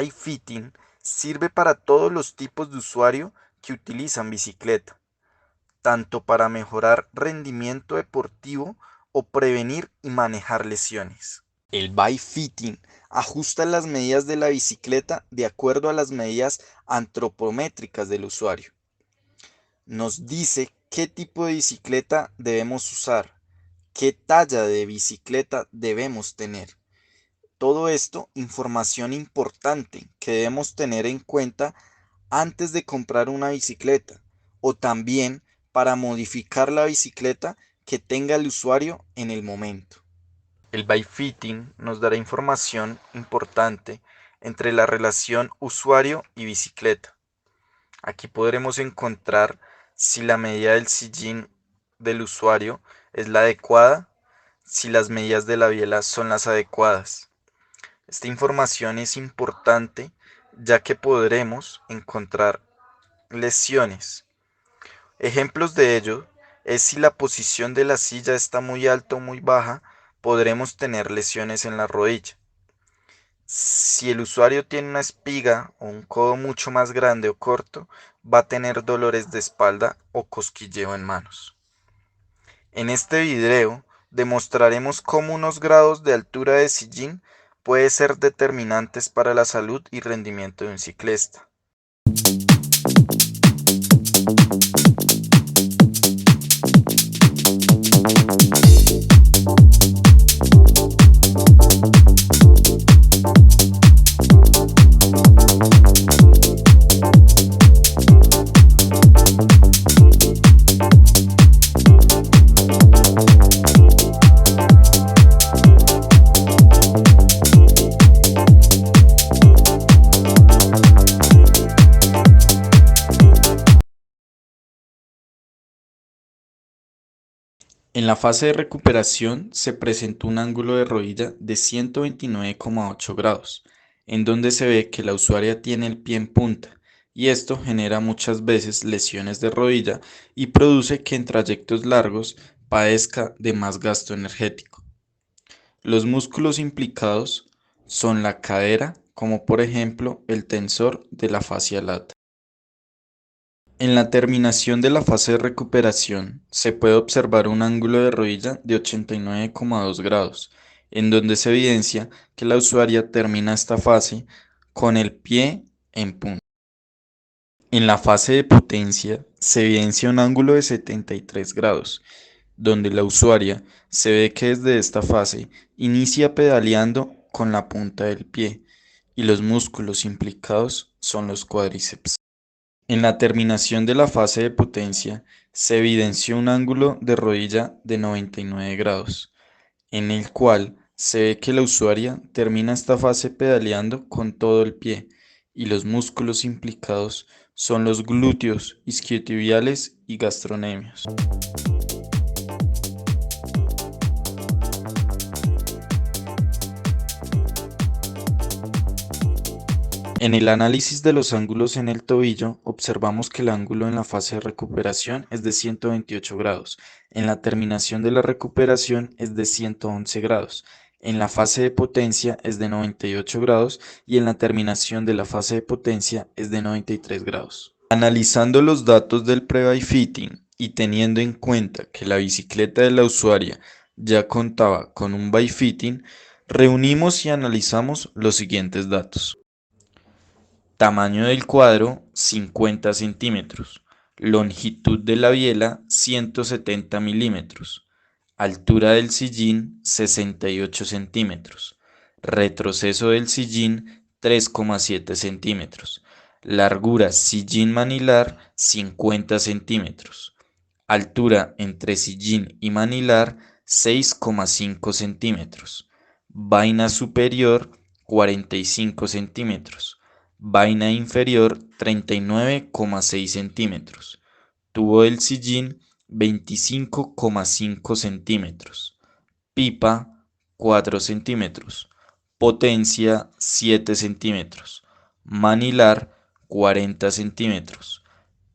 bike fitting sirve para todos los tipos de usuario que utilizan bicicleta, tanto para mejorar rendimiento deportivo o prevenir y manejar lesiones. El bike fitting ajusta las medidas de la bicicleta de acuerdo a las medidas antropométricas del usuario. Nos dice qué tipo de bicicleta debemos usar, qué talla de bicicleta debemos tener. Todo esto, información importante que debemos tener en cuenta antes de comprar una bicicleta o también para modificar la bicicleta que tenga el usuario en el momento. El bike fitting nos dará información importante entre la relación usuario y bicicleta. Aquí podremos encontrar si la medida del sillín del usuario es la adecuada, si las medidas de la biela son las adecuadas. Esta información es importante ya que podremos encontrar lesiones. Ejemplos de ello es si la posición de la silla está muy alta o muy baja, podremos tener lesiones en la rodilla. Si el usuario tiene una espiga o un codo mucho más grande o corto, va a tener dolores de espalda o cosquilleo en manos. En este video demostraremos cómo unos grados de altura de sillín pueden ser determinantes para la salud y rendimiento de un ciclista. En la fase de recuperación se presentó un ángulo de rodilla de 129,8 grados, en donde se ve que la usuaria tiene el pie en punta, y esto genera muchas veces lesiones de rodilla y produce que en trayectos largos padezca de más gasto energético. Los músculos implicados son la cadera, como por ejemplo el tensor de la fascia lata. En la terminación de la fase de recuperación, se puede observar un ángulo de rodilla de 89,2 grados, en donde se evidencia que la usuaria termina esta fase con el pie en punta. En la fase de potencia, se evidencia un ángulo de 73 grados, donde la usuaria se ve que desde esta fase inicia pedaleando con la punta del pie, y los músculos implicados son los cuádriceps. En la terminación de la fase de potencia se evidenció un ángulo de rodilla de 99 grados, en el cual se ve que la usuaria termina esta fase pedaleando con todo el pie y los músculos implicados son los glúteos, isquiotibiales y gastrocnemios. En el análisis de los ángulos en el tobillo, observamos que el ángulo en la fase de recuperación es de 128 grados, en la terminación de la recuperación es de 111 grados, en la fase de potencia es de 98 grados y en la terminación de la fase de potencia es de 93 grados. Analizando los datos del pre-bike fitting y teniendo en cuenta que la bicicleta de la usuaria ya contaba con un bike fitting, reunimos y analizamos los siguientes datos. Tamaño del cuadro 50 centímetros. Longitud de la biela 170 milímetros. Altura del sillín 68 centímetros. Retroceso del sillín 3,7 centímetros. Largura sillín manilar 50 centímetros. Altura entre sillín y manilar 6,5 centímetros. Vaina superior 45 centímetros. Vaina inferior 39,6 centímetros. Tubo del sillín 25,5 centímetros. Pipa 4 centímetros. Potencia 7 centímetros. Manilar 40 centímetros.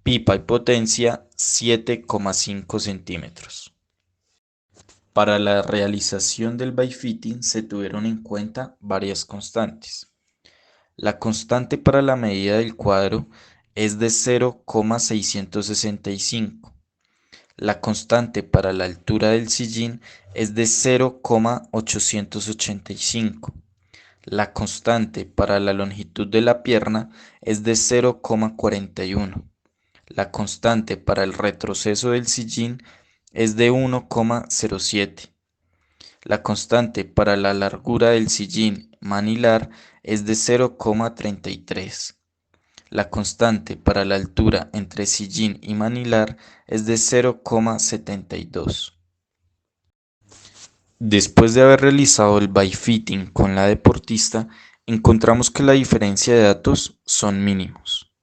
Pipa y potencia 7,5 centímetros. Para la realización del bike fitting se tuvieron en cuenta varias constantes. La constante para la medida del cuadro es de 0,665. La constante para la altura del sillín es de 0,885. La constante para la longitud de la pierna es de 0,41. La constante para el retroceso del sillín es de 1,07. La constante para la largura del sillín manilar es de 0,33. La constante para la altura entre sillín y manilar es de 0,72. Después de haber realizado el bifitting con la deportista, encontramos que la diferencia de datos son mínimos.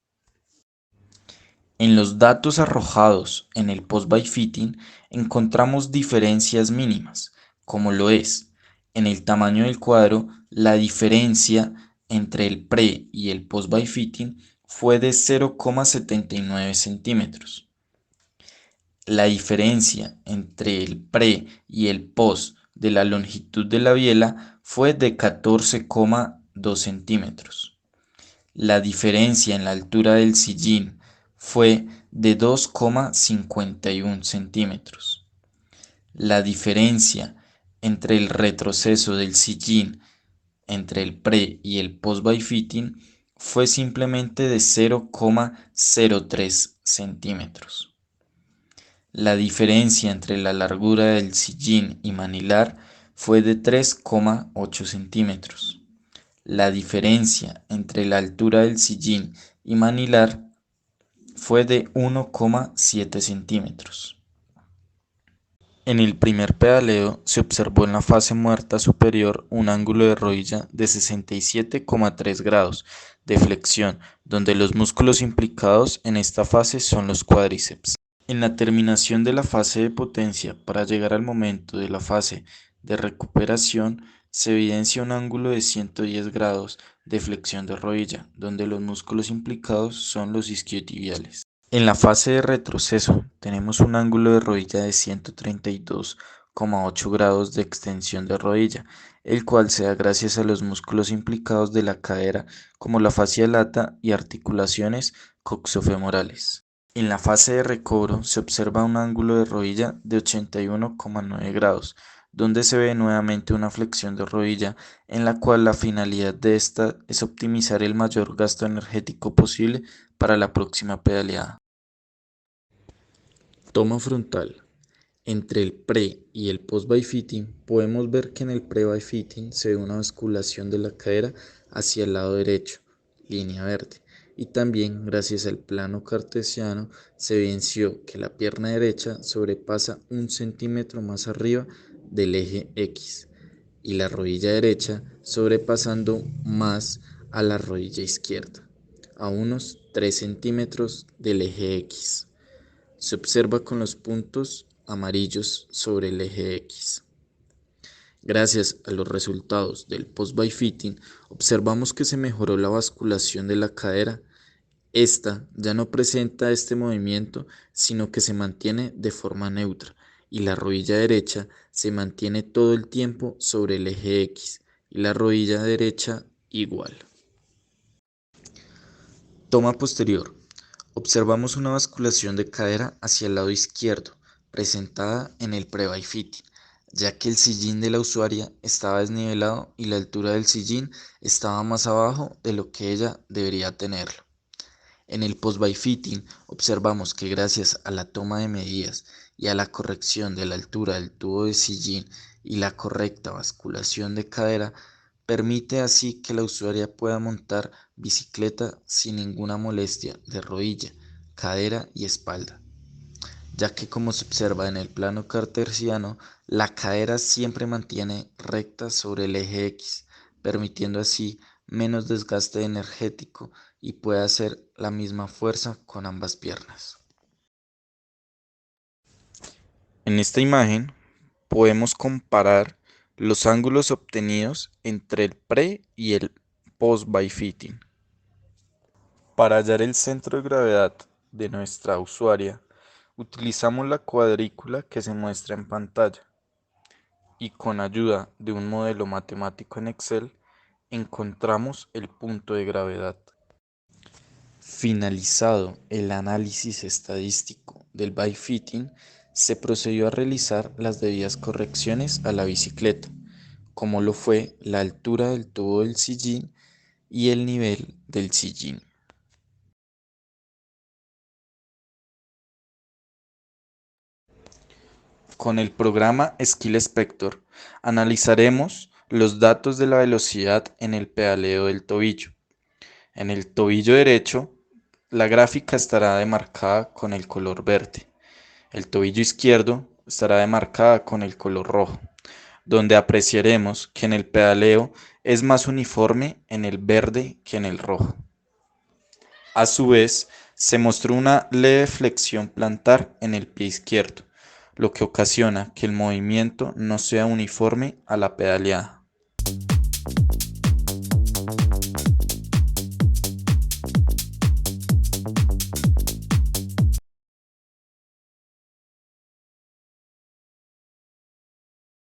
En los datos arrojados en el post-bifitting encontramos diferencias mínimas, como lo es en el tamaño del cuadro. La diferencia entre el pre y el post-bifitting fue de 0,79 centímetros. La diferencia entre el pre y el post de la longitud de la biela fue de 14,2 centímetros. La diferencia en la altura del sillín fue de 2,51 centímetros. La diferencia entre el retroceso del sillín entre el pre y el post bifitting fue simplemente de 0,03 centímetros. La diferencia entre la largura del sillín y manilar fue de 3,8 centímetros. La diferencia entre la altura del sillín y manilar fue de 1,7 centímetros. En el primer pedaleo se observó en la fase muerta superior un ángulo de rodilla de 67,3 grados de flexión, donde los músculos implicados en esta fase son los cuádriceps. En la terminación de la fase de potencia para llegar al momento de la fase de recuperación, se evidencia un ángulo de 110 grados de flexión de rodilla, donde los músculos implicados son los isquiotibiales. En la fase de retroceso tenemos un ángulo de rodilla de 132,8 grados de extensión de rodilla, el cual se da gracias a los músculos implicados de la cadera como la fascia lata y articulaciones coxofemorales. En la fase de recobro se observa un ángulo de rodilla de 81,9 grados, donde se ve nuevamente una flexión de rodilla en la cual la finalidad de esta es optimizar el mayor gasto energético posible para la próxima pedaleada. Toma frontal. Entre el pre y el post bifitting podemos ver que en el pre bifitting se ve una basculación de la cadera hacia el lado derecho, línea verde, y también gracias al plano cartesiano se evidenció que la pierna derecha sobrepasa 1 centímetro más arriba del eje X y la rodilla derecha sobrepasando más a la rodilla izquierda, a unos 3 centímetros del eje X. Se observa con los puntos amarillos sobre el eje X. Gracias a los resultados del post-bifitting, observamos que se mejoró la basculación de la cadera. Esta ya no presenta este movimiento, sino que se mantiene de forma neutra, y la rodilla derecha se mantiene todo el tiempo sobre el eje X, y la rodilla derecha igual. Toma posterior. Observamos una basculación de cadera hacia el lado izquierdo, presentada en el pre-bifitting, ya que el sillín de la usuaria estaba desnivelado y la altura del sillín estaba más abajo de lo que ella debería tenerlo. En el post-bifitting observamos que gracias a la toma de medidas y a la corrección de la altura del tubo de sillín y la correcta basculación de cadera, permite así que la usuaria pueda montar bicicleta sin ninguna molestia de rodilla, cadera y espalda, ya que como se observa en el plano cartesiano, la cadera siempre mantiene recta sobre el eje X, permitiendo así menos desgaste energético y puede hacer la misma fuerza con ambas piernas. En esta imagen podemos comparar los ángulos obtenidos entre el pre y el post bifitting. Para hallar el centro de gravedad de nuestra usuaria, utilizamos la cuadrícula que se muestra en pantalla y con ayuda de un modelo matemático en Excel encontramos el punto de gravedad. Finalizado el análisis estadístico del bike fitting, se procedió a realizar las debidas correcciones a la bicicleta, como lo fue la altura del tubo del sillín y el nivel del sillín. Con el programa Skill Spector analizaremos los datos de la velocidad en el pedaleo del tobillo. En el tobillo derecho, la gráfica estará demarcada con el color verde. El tobillo izquierdo estará demarcada con el color rojo, donde apreciaremos que en el pedaleo es más uniforme en el verde que en el rojo. A su vez, se mostró una leve flexión plantar en el pie izquierdo, lo que ocasiona que el movimiento no sea uniforme a la pedaleada.